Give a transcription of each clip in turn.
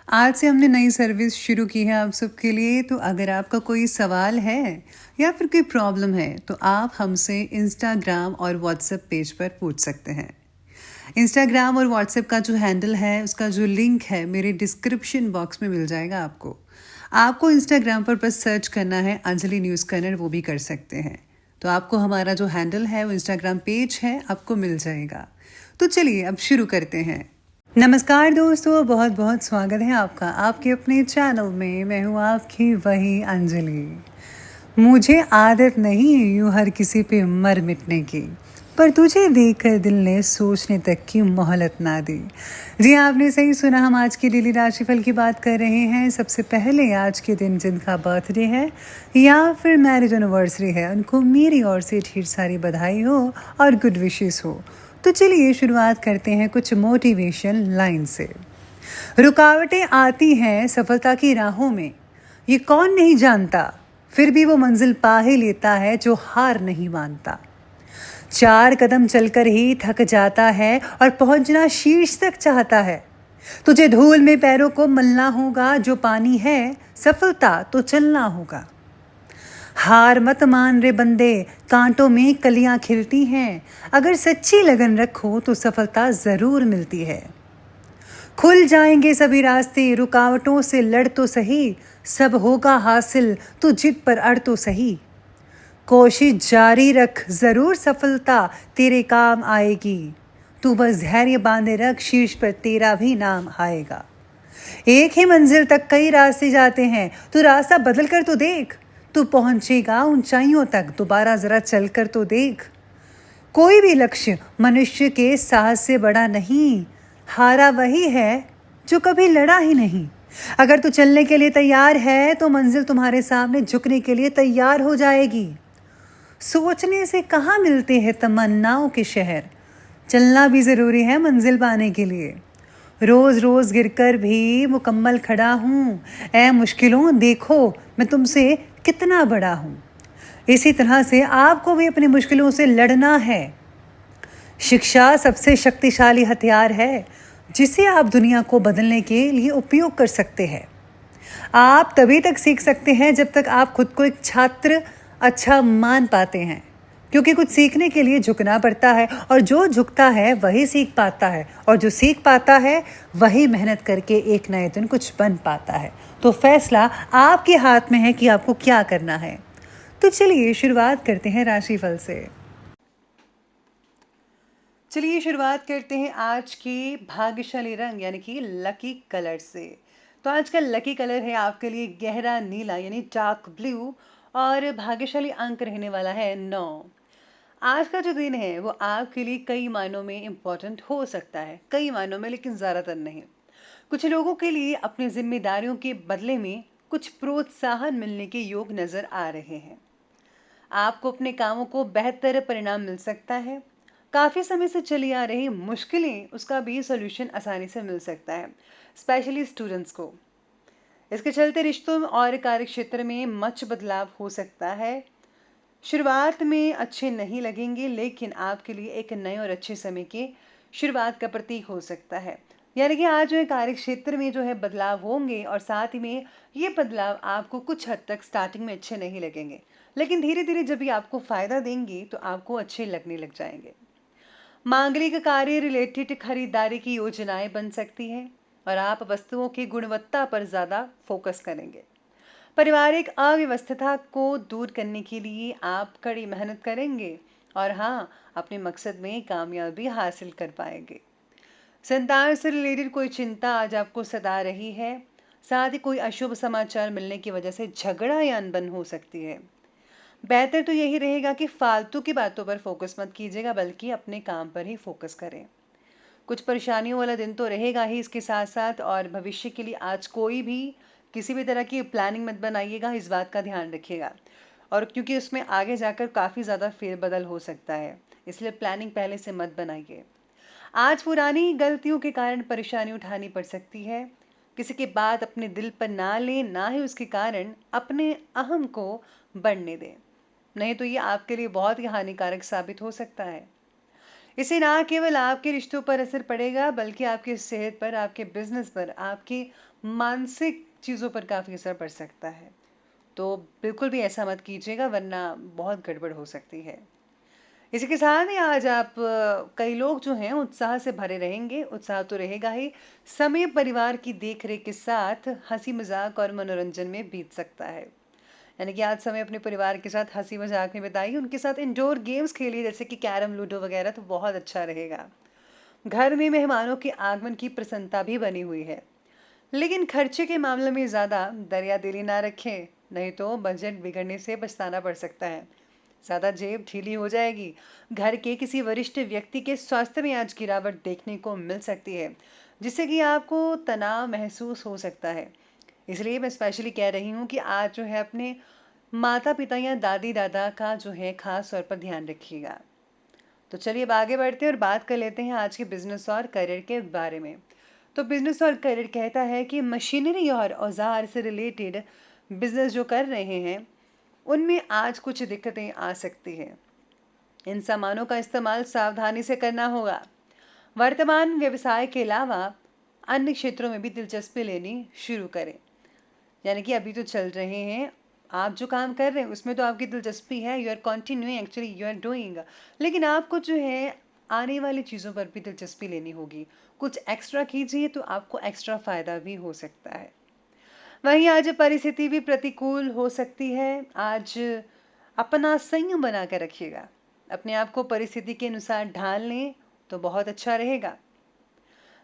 आज से हमने नई सर्विस शुरू की है आप सबके लिए। तो अगर आपका कोई सवाल है या फिर कोई प्रॉब्लम है तो आप हमसे इंस्टाग्राम और व्हाट्सएप पेज पर पूछ सकते हैं। इंस्टाग्राम और व्हाट्सएप का जो हैंडल है उसका जो लिंक है मेरे डिस्क्रिप्शन बॉक्स में मिल जाएगा आपको। आपको इंस्टाग्राम पर बस सर्च करना है अंजलि न्यूज़ कन्नड़, वो भी कर सकते हैं। तो आपको हमारा जो हैंडल है वो इंस्टाग्राम पेज है, आपको मिल जाएगा। तो चलिए अब शुरू करते हैं। नमस्कार दोस्तों, बहुत बहुत स्वागत है आपका आपके अपने चैनल में। मैं हूँ आपकी वही अंजलि। मुझे आदत नहीं है यूँ हर किसी पे मर मिटने की, पर तुझे देखकर दिल ने सोचने तक की मोहलत ना दी। जी आपने सही सुना, हम आज की डेली राशिफल की बात कर रहे हैं। सबसे पहले आज के दिन जिनका बर्थडे है या फिर मैरिज एनिवर्सरी है, उनको मेरी ओर से ढेर सारी बधाई हो और गुड विशेस हो। तो चलिए शुरुआत करते हैं कुछ मोटिवेशन लाइन से। रुकावटें आती हैं सफलता की राहों में, ये कौन नहीं जानता, फिर भी वो मंजिल पा ही लेता है जो हार नहीं मानता। 4 कदम चलकर ही थक जाता है और पहुंचना शीर्ष तक चाहता है। तुझे धूल में पैरों को मलना होगा, जो पानी है सफलता तो चलना होगा। हार मत मान रे बंदे, कांटों में कलियां खिलती हैं। अगर सच्ची लगन रखो तो सफलता जरूर मिलती है। खुल जाएंगे सभी रास्ते, रुकावटों से लड़ तो सही। सब होगा हासिल, तो जिद पर अड़ तो सही। कोशिश जारी रख, जरूर सफलता तेरे काम आएगी। तू बस धैर्य बांधे रख, शीर्ष पर तेरा भी नाम आएगा। एक ही मंजिल तक कई रास्ते जाते हैं, तू रास्ता बदल कर तो देख। तू पहुंचेगा ऊंचाइयों तक, दोबारा जरा चल कर तो देख। कोई भी लक्ष्य मनुष्य के साहस से बड़ा नहीं, हारा वही है जो कभी लड़ा ही नहीं। अगर तू चलने के लिए तैयार है तो मंजिल तुम्हारे सामने झुकने के लिए तैयार हो जाएगी। सोचने से कहाँ मिलते हैं तमन्नाओं के शहर, चलना भी ज़रूरी है मंजिल पाने के लिए। रोज़ रोज़ गिरकर भी मुकम्मल खड़ा हूँ, ऐ मुश्किलों देखो मैं तुमसे कितना बड़ा हूँ। इसी तरह से आपको भी अपनी मुश्किलों से लड़ना है। शिक्षा सबसे शक्तिशाली हथियार है, जिसे आप दुनिया को बदलने के लिए उपयोग कर सकते हैं। आप तभी तक सीख सकते हैं जब तक आप खुद को एक छात्र अच्छा मान पाते हैं, क्योंकि कुछ सीखने के लिए झुकना पड़ता है, और जो झुकता है वही सीख पाता है, और जो सीख पाता है वही मेहनत करके एक नए दिन कुछ बन पाता है। तो फैसला आपके हाथ में है कि आपको क्या करना है। तो चलिए शुरुआत करते हैं राशिफल से। चलिए शुरुआत करते हैं आज के भाग्यशाली रंग यानी कि लकी कलर से। तो आज का लकी कलर है आपके लिए गहरा नीला यानी डार्क ब्लू, और भाग्यशाली अंक रहने वाला है 9। आज का जो दिन है वो आपके लिए कई मायनों में इम्पोर्टेंट हो सकता है, कई मायनों में, लेकिन ज़्यादातर नहीं। कुछ लोगों के लिए अपनी जिम्मेदारियों के बदले में कुछ प्रोत्साहन मिलने के योग नज़र आ रहे हैं। आपको अपने कामों को बेहतर परिणाम मिल सकता है। काफ़ी समय से चली आ रही मुश्किलें, उसका भी सॉल्यूशन आसानी से मिल सकता है, स्पेशली स्टूडेंट्स को। इसके चलते रिश्तों और कार्य क्षेत्र में मच बदलाव हो सकता है। शुरुआत में अच्छे नहीं लगेंगे, लेकिन आपके लिए एक नए और अच्छे समय की शुरुआत का प्रतीक हो सकता है। यानी कि आज जो है कार्य क्षेत्र में जो है बदलाव होंगे, और साथ ही में ये बदलाव आपको कुछ हद तक स्टार्टिंग में अच्छे नहीं लगेंगे, लेकिन धीरे धीरे जब ये आपको फायदा देंगे तो आपको अच्छे लगने लग जाएंगे। मांगलिक कार्य रिलेटेड खरीदारी की योजनाएं बन सकती हैं, और आप वस्तुओं की गुणवत्ता पर ज़्यादा फोकस करेंगे। पारिवारिक अव्यवस्था को दूर करने के लिए आप कड़ी मेहनत करेंगे, और हाँ, अपने मकसद में कामयाबी हासिल कर पाएंगे। संतान से रिलेटेड कोई चिंता आज आपको सता रही है, साथ ही कोई अशुभ समाचार मिलने की वजह से झगड़ा या अनबन हो सकती है। बेहतर तो यही रहेगा कि फालतू की बातों पर फोकस मत कीजिएगा, बल्कि अपने काम पर ही फोकस करें। कुछ परेशानियों वाला दिन तो रहेगा ही इसके साथ साथ, और भविष्य के लिए आज कोई भी किसी भी तरह की प्लानिंग मत बनाइएगा, इस बात का ध्यान रखिएगा। और क्योंकि उसमें आगे जाकर काफ़ी ज़्यादा फेरबदल हो सकता है, इसलिए प्लानिंग पहले से मत बनाइए। आज पुरानी गलतियों के कारण परेशानी उठानी पड़ सकती है। किसी की बात अपने दिल पर ना लें, ना ही उसके कारण अपने अहम को बढ़ने दें, नहीं तो ये आपके लिए बहुत ही हानिकारक साबित हो सकता है। इससे ना केवल आपके रिश्तों पर असर पड़ेगा बल्कि आपकी सेहत पर, आपके बिजनेस पर, आपकी मानसिक चीज़ों पर काफ़ी असर पड़ सकता है। तो बिल्कुल भी ऐसा मत कीजिएगा वरना बहुत गड़बड़ हो सकती है। इसी के साथ ही आज आप कई लोग जो हैं उत्साह से भरे रहेंगे, उत्साह तो रहेगा ही, समय परिवार की देख-रेख के साथ हँसी-मज़ाक और मनोरंजन में बीत सकता है। यानी कि आज समय अपने परिवार के साथ हँसी-मज़ाक में बिताइए, उनके साथ इंडोर गेम्स खेलिए जैसे कि कैरम, लूडो वगैरह तो बहुत अच्छा रहेगा। घर में मेहमानों के आगमन की प्रसन्नता भी बनी हुई है। लेकिन खर्चे के मामले में ज़्यादा दरिया-दिली ना रखें, नहीं तो बजट बिगड़ने से पछताना पड़ सकता है। ज़्यादा जेब ढीली हो जाएगी। घर के किसी वरिष्ठ व्यक्ति के स्वास्थ्य में आज गिरावट देखने को मिल सकती है, जिससे कि आपको तनाव महसूस हो सकता है। इसलिए मैं स्पेशली कह रही हूँ कि आज जो है अपने माता-पिता या दादी-दादा का जो है ख़ास तौर पर ध्यान रखिएगा। तो चलिए अब आगे बढ़ते हैं और बात कर लेते हैं आज के बिज़नेस और करियर के बारे में। तो बिज़नेस और करियर कहता है कि मशीनरी और औज़ार से रिलेटेड बिज़नेस जो कर रहे हैं, उनमें आज कुछ दिक्कतें आ सकती हैं। इन सामानों का इस्तेमाल सावधानी से करना होगा। वर्तमान व्यवसाय के अलावा अन्य क्षेत्रों में भी दिलचस्पी लेनी शुरू करें। यानी कि अभी तो चल रहे हैं, आप जो काम कर रहे हैं उसमें तो आपकी दिलचस्पी है, you are continuing actually you are doing, लेकिन आपको जो है आने वाली चीज़ों पर भी दिलचस्पी लेनी होगी। कुछ एक्स्ट्रा कीजिए तो आपको एक्स्ट्रा फ़ायदा भी हो सकता है। वहीं आज परिस्थिति भी प्रतिकूल हो सकती है। आज अपना संयम बना कर रखिएगा। अपने आप को परिस्थिति के अनुसार ढाल लें तो बहुत अच्छा रहेगा।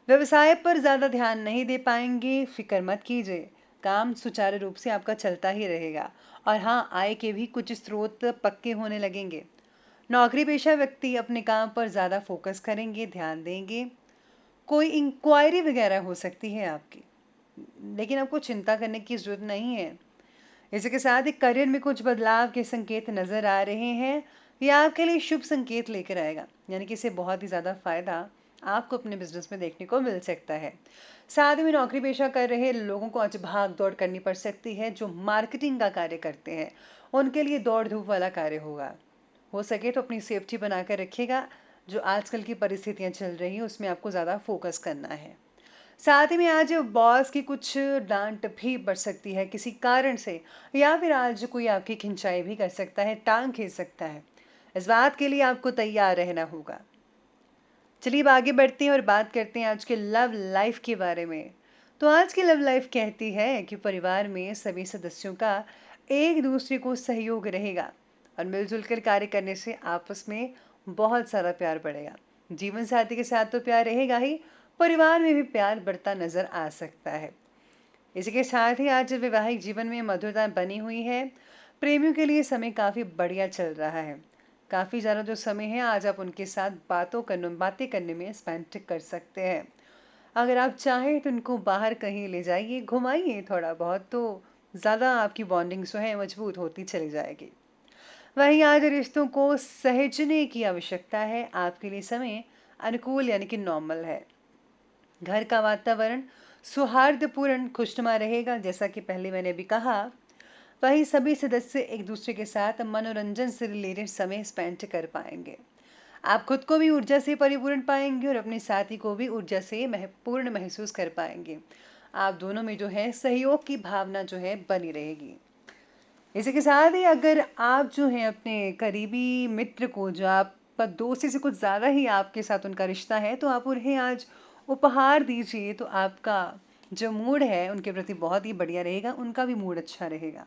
व्यवसाय पर ज़्यादा ध्यान नहीं दे पाएंगे, फिक्र मत कीजिए। काम सुचारू रूप से आपका चलता ही रहेगा और हाँ, आय के भी कुछ स्रोत पक्के होने लगेंगे। नौकरी पेशा व्यक्ति अपने काम पर ज़्यादा फोकस करेंगे, ध्यान देंगे। कोई इंक्वायरी वगैरह हो सकती है आपकी, लेकिन आपको चिंता करने की ज़रूरत नहीं है। इसी के साथ ही करियर में कुछ बदलाव के संकेत नज़र आ रहे हैं। ये आपके लिए शुभ संकेत लेकर आएगा, यानी कि इससे बहुत ही ज़्यादा फ़ायदा आपको अपने बिजनेस में देखने को मिल सकता है। साथ ही में नौकरी पेशा कर रहे लोगों को आज भाग दौड़ करनी पड़ सकती है। जो मार्केटिंग का कार्य करते हैं उनके लिए दौड़ धूप वाला कार्य होगा। हो सके तो अपनी सेफ्टी बनाकर रखिएगा। जो आजकल की परिस्थितियाँ चल रही हैं उसमें आपको ज़्यादा फोकस करना है। साथ ही में आज बॉस की कुछ डांट भी पड़ सकती है किसी कारण से, या फिर आज कोई आपकी खिंचाई भी कर सकता है, टांग खींच सकता है। इस बात के लिए आपको तैयार रहना होगा। चलिए अब आगे बढ़ते हैं और बात करते हैं आज के लव लाइफ के बारे में। तो आज की लव लाइफ कहती है कि परिवार में सभी सदस्यों का एक दूसरे को सहयोग रहेगा और मिलजुल कर कार्य करने से आपस में बहुत सारा प्यार बढ़ेगा। जीवन साथी के साथ तो प्यार रहेगा ही, परिवार में भी प्यार बढ़ता नजर आ सकता है। इसी के साथ ही आज वैवाहिक जीवन में मधुरता बनी हुई है। प्रेमियों के लिए समय काफ़ी बढ़िया चल रहा है। काफ़ी ज़्यादा जो समय है आज आप उनके साथ बातें करने में स्पेंड कर सकते हैं। अगर आप चाहें तो उनको बाहर कहीं ले जाइए, घुमाइए थोड़ा बहुत, तो ज़्यादा आपकी बॉन्डिंग जो है मजबूत होती चली जाएगी। वहीं आज रिश्तों को सहेजने की आवश्यकता है। आपके लिए समय अनुकूल यानी कि नॉर्मल है। घर का वातावरण सौहार्दपूर्ण खुशनुमा रहेगा, जैसा कि पहले मैंने भी कहा। वहीं सभी सदस्य एक दूसरे के साथ मनोरंजन से रिलेटेड समय स्पेंड कर पाएंगे। आप खुद को भी ऊर्जा से परिपूर्ण पाएंगे और अपने साथी को भी ऊर्जा से पूर्ण महसूस कर पाएंगे। आप दोनों में जो है सहयोग की भावना जो है बनी रहेगी। इसी के साथ ही अगर आप जो है अपने करीबी मित्र को, जो आपका दोस्ती से कुछ ज़्यादा ही आपके साथ उनका रिश्ता है, तो आप उन्हें आज उपहार दीजिए तो आपका जो मूड है उनके प्रति बहुत ही बढ़िया रहेगा, उनका भी मूड अच्छा रहेगा।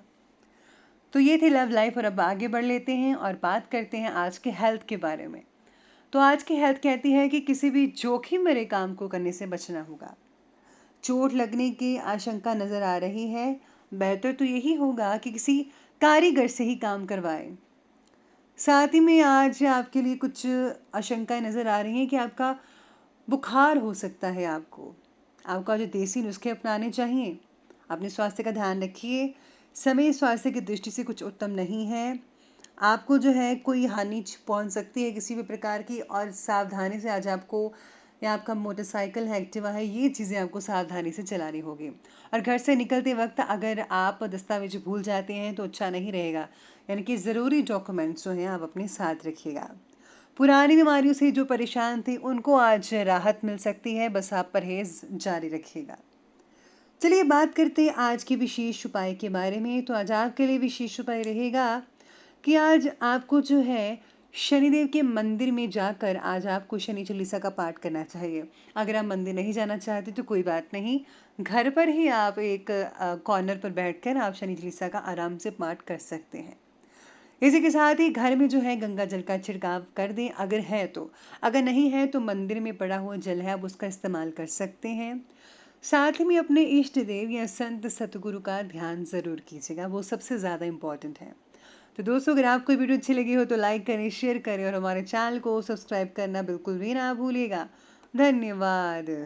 तो ये थी लव लाइफ और अब आगे बढ़ लेते हैं और बात करते हैं आज के हेल्थ के बारे में। तो आज की हेल्थ कहती है कि किसी भी जोखिम भरे काम को करने से बचना होगा। चोट लगने की आशंका नजर आ रही है। बेहतर तो यही होगा कि किसी कारीगर से ही काम करवाएं। साथ ही में आज आपके लिए कुछ आशंकाएं नजर आ रही हैं कि आपका बुखार हो सकता है। आपका जो देसी नुस्खे अपनाने चाहिए। अपने स्वास्थ्य का ध्यान रखिए। समय स्वास्थ्य की दृष्टि से कुछ उत्तम नहीं है। आपको जो है कोई हानि पहुंच सकती है किसी भी प्रकार की, और सावधानी से आज आपको, या आपका मोटरसाइकिल है, एक्टिवा है, ये चीज़ें आपको सावधानी से चलानी होगी। और घर से निकलते वक्त अगर आप दस्तावेज भूल जाते हैं तो अच्छा नहीं रहेगा। यानी कि ज़रूरी डॉक्यूमेंट्स जो हैं आप अपने साथ रखिएगा। पुरानी बीमारियों से जो परेशान थे उनको आज राहत मिल सकती है, बस आप परहेज़ जारी रखिएगा। चलिए बात करते हैं आज के विशेष उपाय के बारे में। तो आज आपके लिए विशेष उपाय रहेगा कि आज आपको जो है शनिदेव के मंदिर में जाकर आज आपको शनि चालीसा का पाठ करना चाहिए। अगर आप मंदिर नहीं जाना चाहते तो कोई बात नहीं, घर पर ही आप एक कॉर्नर पर बैठकर आप शनि चालीसा का आराम से पाठ कर सकते हैं। इसी के साथ ही घर में जो है गंगा जल का छिड़काव कर दें अगर है तो। अगर नहीं है तो मंदिर में पड़ा हुआ जल है आप उसका इस्तेमाल कर सकते हैं। साथ ही में अपने इष्ट देव या संत सतगुरु का ध्यान ज़रूर कीजिएगा, वो सबसे ज़्यादा इम्पॉर्टेंट है। तो दोस्तों अगर आपको ये वीडियो अच्छी लगी हो तो लाइक करें, शेयर करें और हमारे चैनल को सब्सक्राइब करना बिल्कुल भी ना भूलिएगा। धन्यवाद।